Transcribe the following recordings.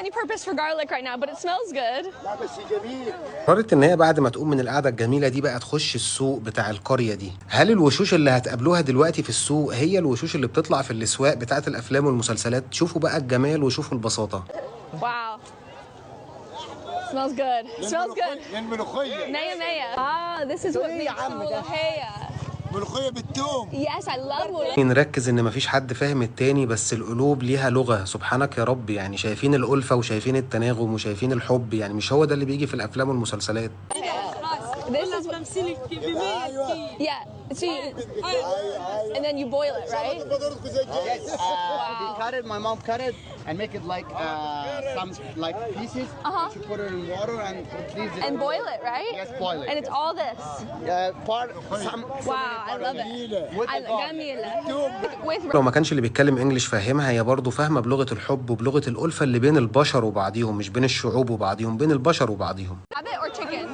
any purpose for garlic right now, but it smells good. لا بس جميل. قررت ان هي بعد ما تقوم من القعده الجميله دي بقى تخش السوق بتاع القريه دي. هل الوشوش اللي هتقابلوها دلوقتي في السوق هي الوشوش اللي بتطلع في الاسواق بتاعت الافلام والمسلسلات؟ شوفوا بقى الجمال وشوفوا البساطه. Wow. Smells good. Smells good. الملوخية. Naya Maya. Ah, this is what makes the molokhaya. ملوخية بالثوم. Yes, I love molokhaya. نركز ان مفيش حد فاهم التاني، بس القلوب ليها لغه. سبحانك يا رب، يعني شايفين الألفة وشايفين التناغم وشايفين الحب، يعني مش هو ده اللي بيجي في الافلام والمسلسلات. This is what. Yeah. See, and then you boil it, right? Yes. We cut it. My mom cut it and make it like some like pieces. She put it in water and freeze it. And boil it, right? Yes, boil it. And it's all this. Part some. Wow, I love it. With I the garlic. gamila. With لو ما كانش اللي بيتكلم انجليش فاهمها، هي برضه فاهمه بلغه الحب وبلغه الألفة اللي بين البشر وبعضيهم، مش بين الشعوب وبعضيهم، بين البشر وبعضهم. rabbit or chicken?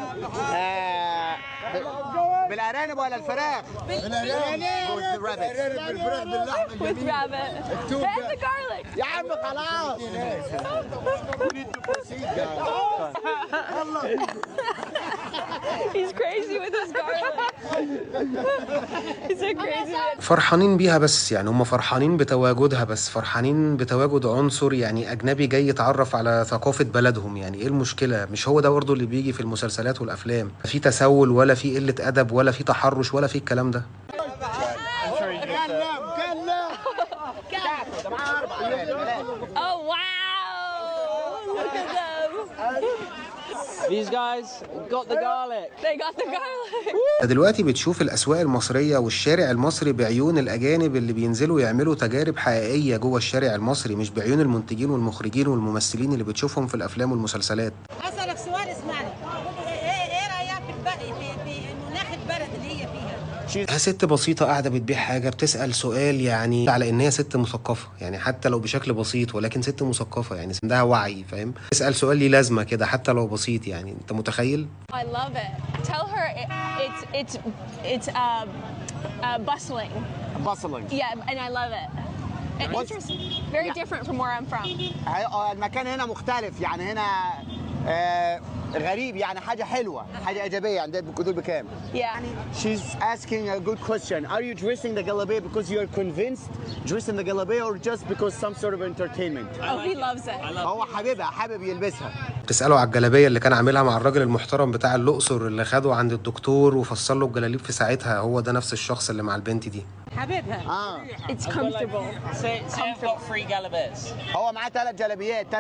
بالأرانب ولا الفراخ؟ بالأرانب. بالفراخ باللحمة With الجميل. rabbit. And the garlic. يا عم خلاص. He's crazy with his garlic. He's so crazy. فرحانين بيها، بس يعني هم فرحانين بتواجدها، بس فرحانين بتواجد عنصر يعني أجنبي جاي يتعرف على ثقافة بلدهم. يعني إيه المشكلة؟ مش هو ده برضه اللي بيجي في المسلسلات والأفلام؟ في تسول ولا في قلة أدب ولا في تحرش ولا في الكلام ده. Oh wow! Look at them. These guys got the garlic. They got the garlic. دلوقتي بتشوف الأسواق المصرية والشارع المصري بعيون الأجانب اللي بينزلوا يعملوا تجارب حقيقية جوه الشارع المصري، مش بعيون المنتجين والمخرجين والممثلين اللي بتشوفهم في الأفلام والمسلسلات. أسألك سؤال، اسمعني. إيه رأيك في مناخ البلد اللي هي فيها؟ ست بسيطة قاعدة بتبيع حاجة، بتسأل سؤال يعني على إن هي ست مثقفة، يعني حتى لو بشكل بسيط، ولكن ست مثقفة يعني عندها وعي، فاهم؟ تسأل سؤال ليه لازمة كده حتى لو بسيط، يعني أنت متخيل؟ I love it. Tell her it's bustling. Bustling. Yeah, and I love it. And interesting. Very different from where I'm from. المكان هنا مختلف، يعني هنا غريب، يعني حاجة حلوة، حاجة إيجابية. عندك دول بكام؟ Yeah. She's asking a good question. Are you dressing the galabeya because you are convinced dressing the galabeya or just because some sort of entertainment? Oh, he loves it. هو حاببها، حابب يلبسها. بتسأله على الجلابية اللي كان عاملها مع الراجل المحترم بتاع الأقصر اللي خده عند الدكتور وفصل له الجلاليب في ساعتها، هو ده نفس الشخص اللي مع البنت دي. حبيبها. It's comfortable. Say I've got 3 galabets. هو معاه 3 جلابيات، 3